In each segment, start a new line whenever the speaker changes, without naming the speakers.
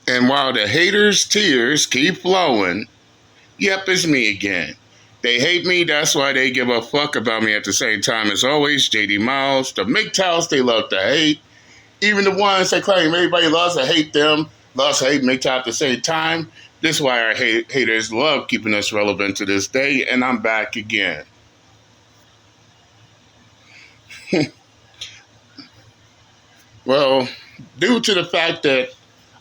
And while the haters' tears keep flowing, yep, it's me again. They hate me, that's why they give a fuck about me at the same time. As always, JD Miles, the MGTOWs they love to hate. Even the ones that claim everybody loves to hate them, loves to hate MGTOW at the same time. This is why our haters love keeping us relevant to this day, and I'm back again. Well, due to the fact that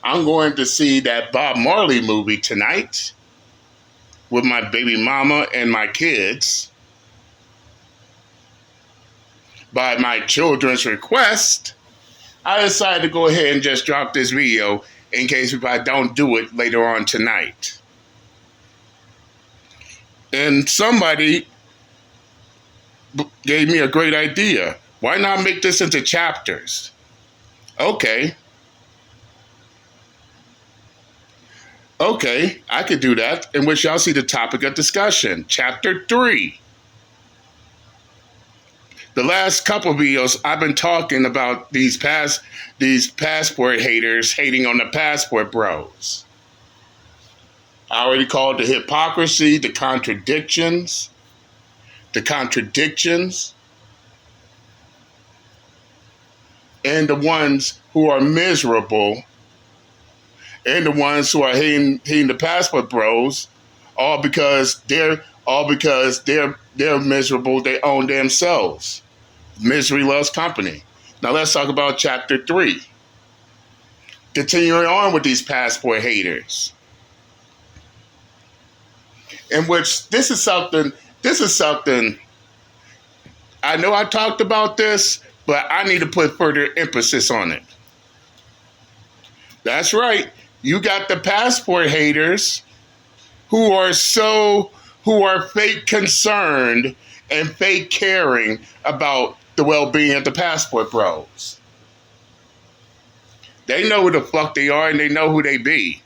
I'm going to see that Bob Marley movie tonight with my baby mama and my kids, by my children's request, I decided to go ahead and just drop this video in case if I don't do it later on tonight. And somebody gave me a great idea. Why not make this into chapters? Okay, I could do that, in which y'all see the topic of discussion. Chapter 3. The last couple of videos, I've been talking about these passport haters hating on the passport bros. I already called the hypocrisy, the contradictions, and the ones who are miserable, and the ones who are hating the passport bros, all because they're miserable. They own themselves. Misery loves company. Now let's talk about chapter 3. Continuing on with these passport haters, in which this is something. I know I talked about this, but I need to put further emphasis on it. That's right. You got the passport haters who are fake concerned and fake caring about the well-being of the passport bros. They know who the fuck they are and they know who they be.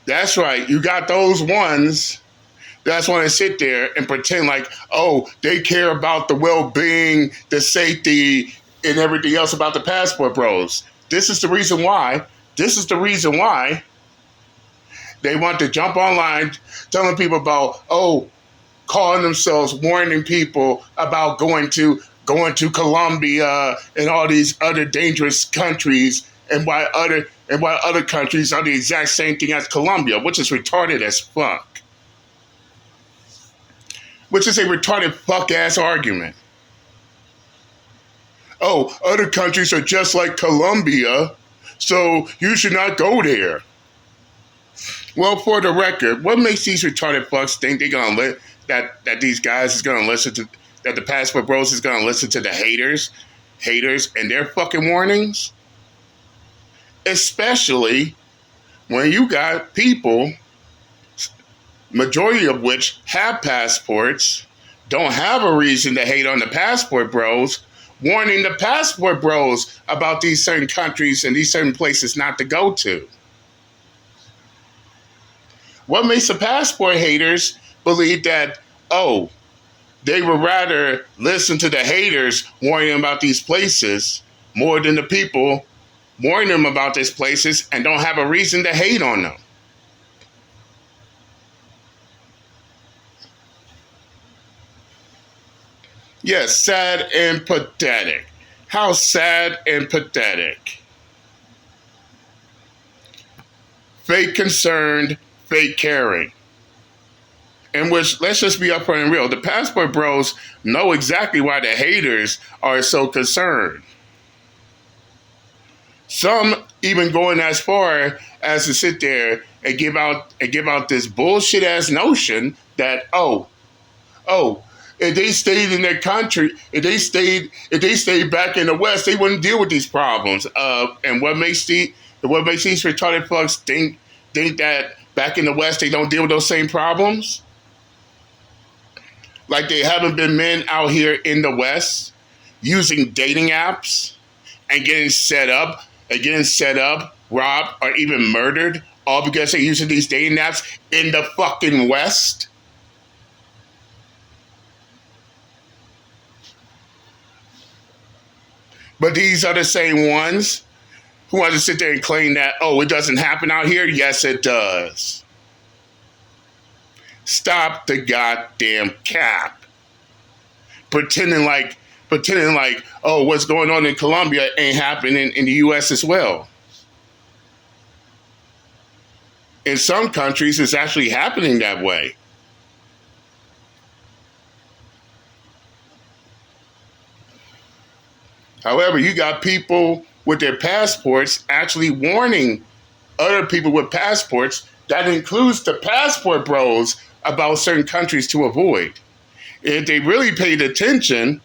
That's right. You got those ones that's want to sit there and pretend like, oh, they care about the well-being, the safety, and everything else about the passport bros. This is the reason why they want to jump online telling people about, calling themselves, warning people about going to Colombia and all these other dangerous countries, and why other countries are the exact same thing as Colombia, which is retarded as fuck. Which is a retarded fuck-ass argument. Oh, other countries are just like Colombia, so you should not go there. Well, for the record, what makes these retarded fucks think they're gonna that these guys is gonna listen to, that the passport bros is gonna listen to the haters and their fucking warnings? Especially when you got people, majority of which have passports, don't have a reason to hate on the passport bros, warning the passport bros about these certain countries and these certain places not to go to. What makes the passport haters believe that, they would rather listen to the haters warning them about these places more than the people warning them about these places and don't have a reason to hate on them? Yes, sad and pathetic. How sad and pathetic. Fake concerned, fake caring. In which, let's just be upfront and real, the passport bros know exactly why the haters are so concerned. Some even going as far as to sit there and give out this bullshit ass notion that if they stayed in their country, if they stayed back in the West, they wouldn't deal with these problems. And what makes these retarded fucks think that back in the West they don't deal with those same problems? Like they haven't been men out here in the West using dating apps and getting set up, robbed, or even murdered, all because they're using these dating apps in the fucking West? But these are the same ones who want to sit there and claim that, oh, it doesn't happen out here. Yes, it does. Stop the goddamn cap. Pretending like, oh, what's going on in Colombia ain't happening in the U.S. as well. In some countries, it's actually happening that way. However, you got people with their passports actually warning other people with passports that includes the passport bros about certain countries to avoid. If they really paid attention,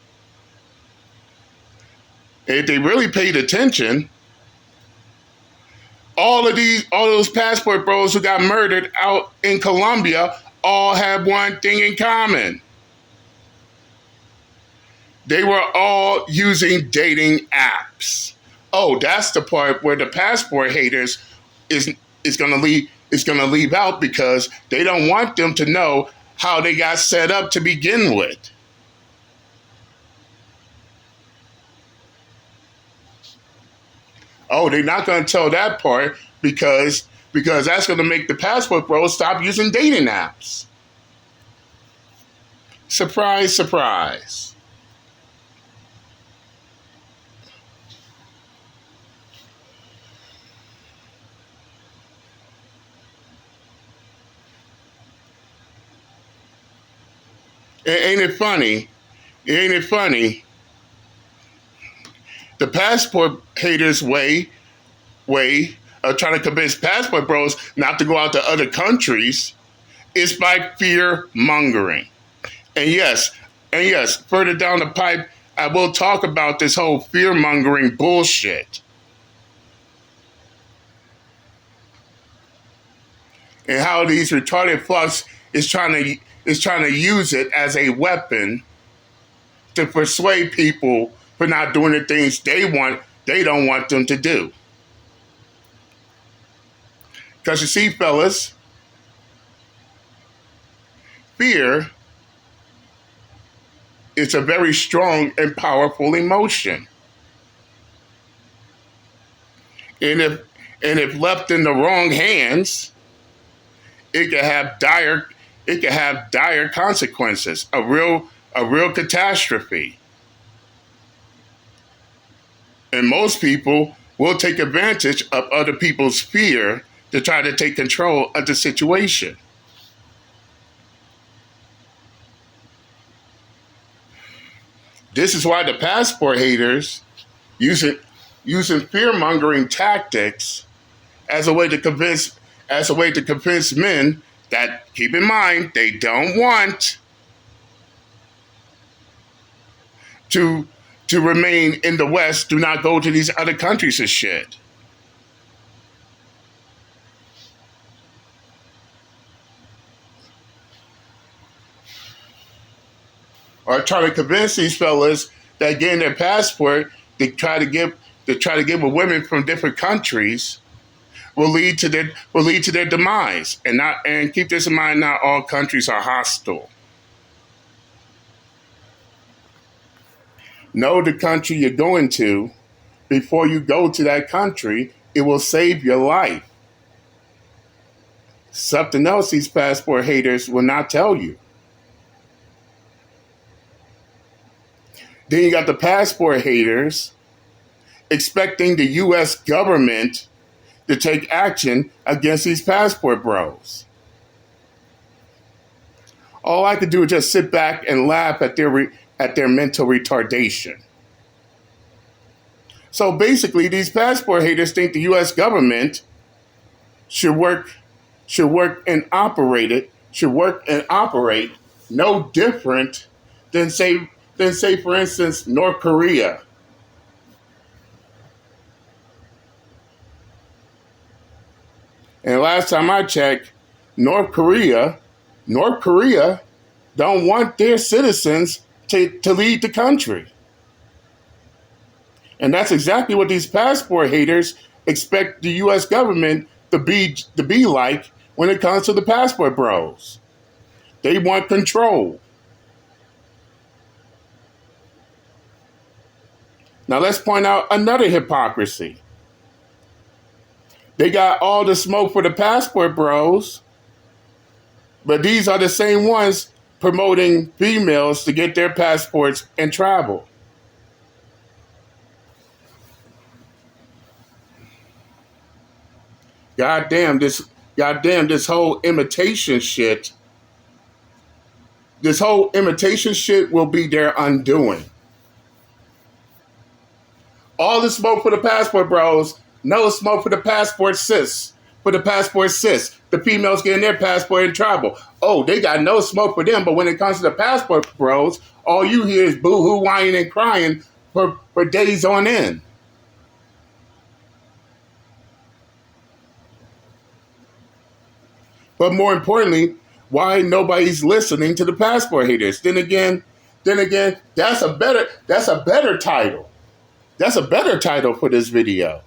all those passport bros who got murdered out in Colombia all have one thing in common. They were all using dating apps. Oh, that's the part where the passport haters is gonna leave out, because they don't want them to know how they got set up to begin with. Oh, they're not gonna tell that part because that's gonna make the passport bros stop using dating apps. Surprise, surprise. Ain't it funny? Ain't it funny? The passport haters' way of trying to convince passport bros not to go out to other countries is by fear mongering. And yes, further down the pipe, I will talk about this whole fear mongering bullshit. And how these retarded fucks is trying to use it as a weapon to persuade people for not doing the things they don't want them to do. Because you see, fellas, fear is a very strong and powerful emotion. And if left in the wrong hands, it could have dire consequences, a real catastrophe. And most people will take advantage of other people's fear to try to take control of the situation. This is why the passport haters using fear-mongering tactics as a way to convince men that, keep in mind, they don't want to remain in the West, do not go to these other countries and shit. Or try to convince these fellas that getting their passport to try to give with women from different countries will lead to their demise. And keep this in mind, not all countries are hostile. Know the country you're going to before you go to that country. It will save your life. Something else these passport haters will not tell you. Then you got the passport haters expecting the U.S. government to take action against these passport bros. All I could do is just sit back and laugh at their mental retardation. So basically, these passport haters think the U.S. government should work and operate no different than say, for instance, North Korea. And last time I checked, North Korea don't want their citizens to lead the country. And that's exactly what these passport haters expect the U.S. government to be like when it comes to the passport bros. They want control. Now let's point out another hypocrisy. They got all the smoke for the passport bros, but these are the same ones promoting females to get their passports and travel. Goddamn this whole imitation shit. This whole imitation shit will be their undoing. All the smoke for the passport bros, no smoke for the passport sis. For the passport sis, the females getting their passport and travel. Oh, they got no smoke for them, but when it comes to the passport bros, all you hear is boo-hoo, whining, and crying for days on end. But more importantly, why nobody's listening to the passport haters? Then again, that's a better title. That's a better title for this video.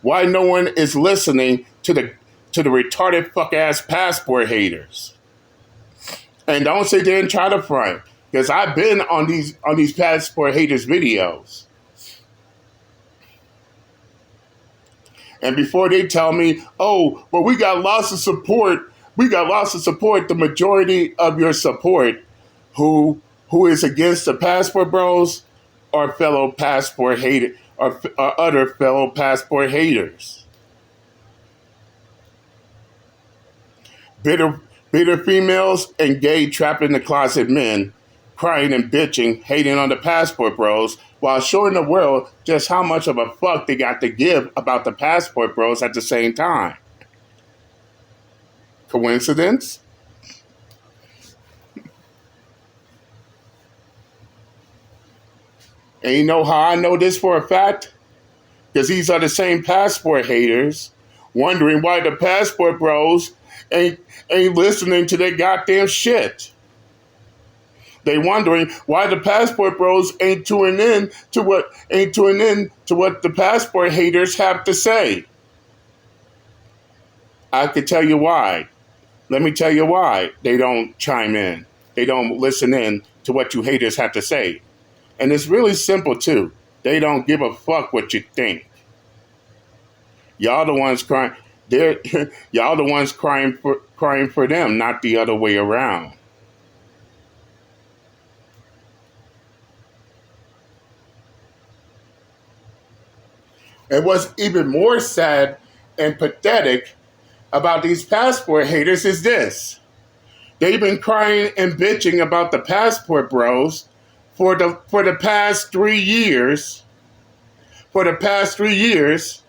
Why no one is listening to the retarded fuck ass passport haters? And don't sit there and try to front, because I've been on these passport haters videos. And before they tell me, oh, well, we got lots of support. The majority of your support, who is against the passport bros, are fellow passport haters, or other fellow passport haters. Bitter females and gay trapped in the closet men, crying and bitching, hating on the passport bros, while showing the world just how much of a fuck they got to give about the passport bros at the same time. Coincidence? And you know how I know this for a fact? Because these are the same passport haters wondering why the passport bros ain't listening to their goddamn shit. They wondering why the passport bros ain't tuning in to what the passport haters have to say. I could tell you why. Let me tell you why they don't chime in. They don't listen in to what you haters have to say. And it's really simple too. They don't give a fuck what you think. Y'all the ones crying. Y'all the ones crying for them, not the other way around. And what's even more sad and pathetic about these passport haters is this. They've been crying and bitching about the passport bros for the past 3 years. For the past 3 years.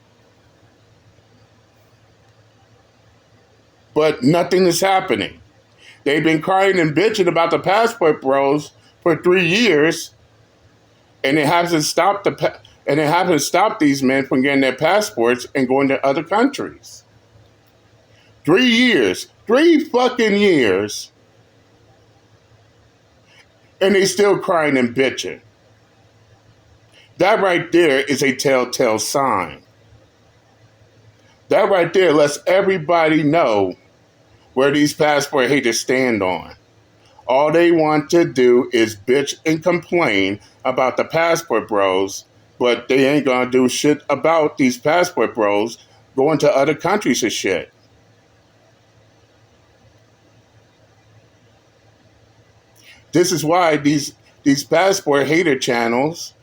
But nothing is happening. They've been crying and bitching about the passport bros for 3 years, and it hasn't stopped these men from getting their passports and going to other countries. 3 years. 3 fucking years. And they still crying and bitching. That right there is a telltale sign. That right there lets everybody know where these passport haters stand on. All they want to do is bitch and complain about the passport bros, but they ain't gonna do shit about these passport bros going to other countries and shit. This is why these passport hater channels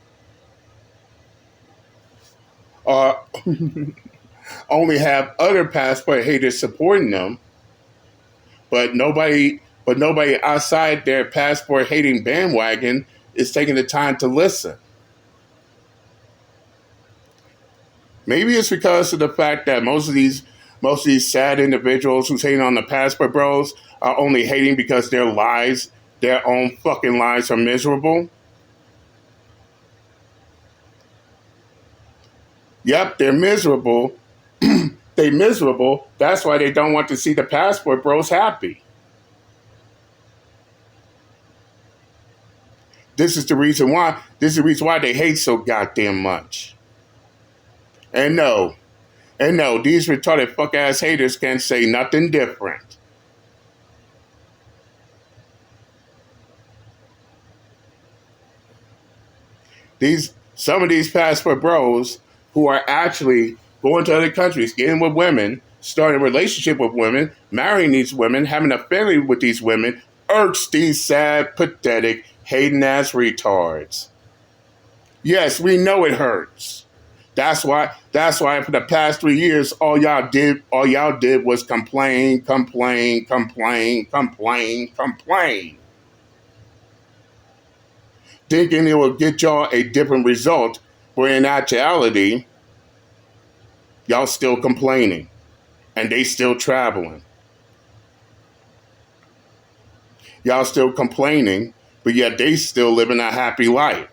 are only have other passport haters supporting them, but nobody outside their passport hating bandwagon is taking the time to listen. Maybe it's because of the fact that most of these sad individuals who's hating on the passport bros are only hating because their own fucking lives are miserable. Yep, they're miserable. They miserable. That's why they don't want to see the passport bros happy. This is the reason why they hate so goddamn much. And no, these retarded fuck ass haters can't say nothing different. These Some of these passport bros who are actually going to other countries, getting with women, starting a relationship with women, marrying these women, having a family with these women, irks these sad, pathetic, hating ass retards. Yes, we know it hurts. That's why for the past 3 years, all y'all did was complain, complain, complain, complain, complain. Thinking it will get y'all a different result, but in actuality, y'all still complaining. And they still traveling. Y'all still complaining, but yet they still living a happy life.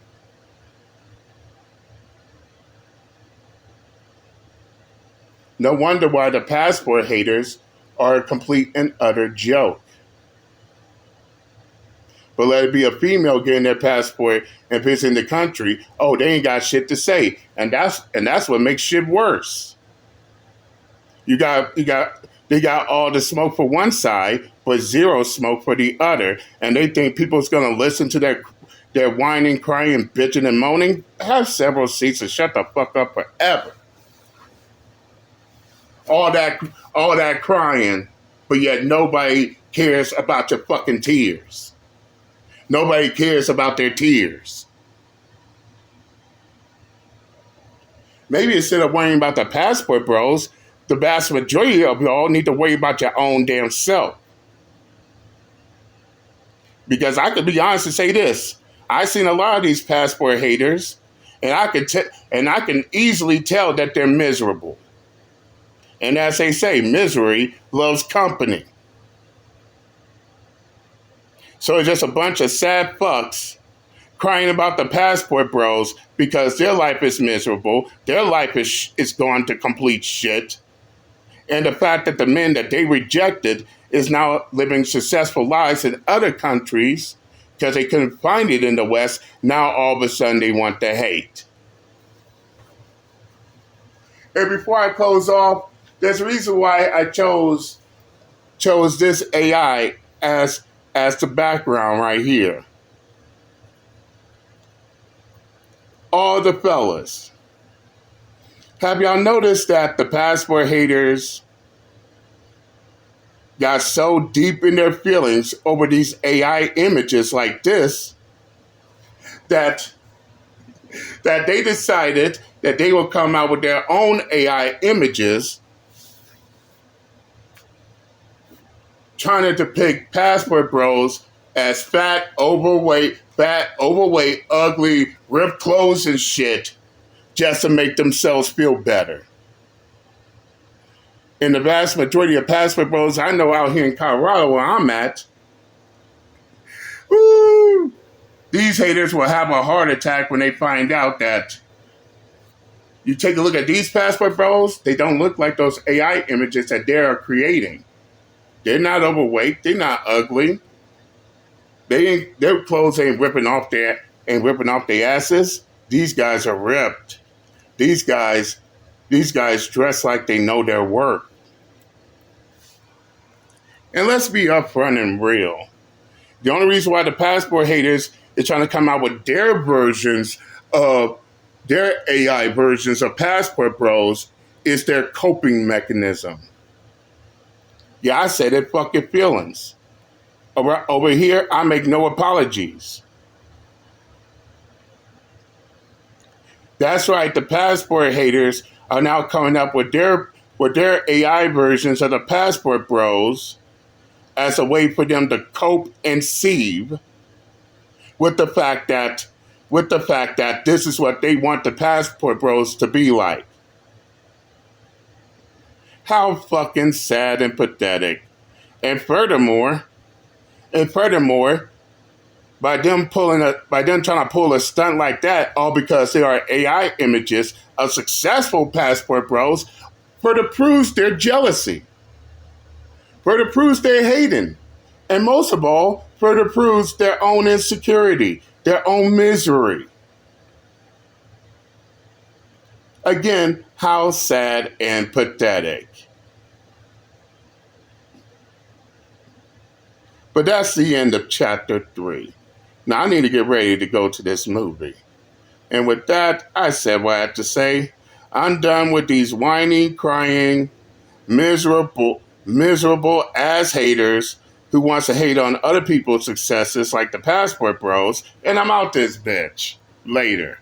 No wonder why the passport haters are a complete and utter joke. But let it be a female getting their passport and visiting the country, oh, they ain't got shit to say. And that's what makes shit worse. They got all the smoke for one side, but zero smoke for the other. And they think people's gonna listen to their whining, crying, bitching, and moaning. Have several seats and shut the fuck up forever. All that crying, but yet nobody cares about your fucking tears. Nobody cares about their tears. Maybe instead of worrying about the passport bros, the vast majority of y'all need to worry about your own damn self. Because I could be honest and say this. I've seen a lot of these passport haters, and I can easily tell that they're miserable. And as they say, misery loves company. So it's just a bunch of sad fucks crying about the passport bros because their life is miserable, their life is gone to complete shit, and the fact that the men that they rejected is now living successful lives in other countries because they couldn't find it in the West, now all of a sudden they want to hate. And before I close off, there's a reason why I chose this AI as the background right here. All the fellas. Have y'all noticed that the passport haters got so deep in their feelings over these AI images like this that they decided that they will come out with their own AI images trying to depict passport bros as fat, overweight, ugly, ripped clothes and shit just to make themselves feel better. And the vast majority of passport bros I know out here in Colorado where I'm at, woo, these haters will have a heart attack when they find out that you take a look at these passport bros, they don't look like those AI images that they are creating. They're not overweight. They're not ugly. Their clothes ain't ripping off their asses. These guys are ripped. These guys dress like they know their work. And let's be upfront and real. The only reason why the passport haters is trying to come out with their versions of their AI versions of passport bros is their coping mechanism. Yeah, I said it, fuck your feelings. Over here, I make no apologies. That's right, the passport haters are now coming up with their AI versions of the passport bros as a way for them to cope and seethe with the fact that this is what they want the passport bros to be like. How fucking sad and pathetic. And furthermore, by them trying to pull a stunt like that, all because they are AI images of successful passport bros, further proves their jealousy, further proves their hating, and most of all, further proves their own insecurity, their own misery. Again, how sad and pathetic. But that's the end of chapter 3. Now I need to get ready to go to this movie. And with that, I said what I had to say. I'm done with these whining, crying, miserable ass haters who wants to hate on other people's successes like the Passport Bros. And I'm out this bitch. Later.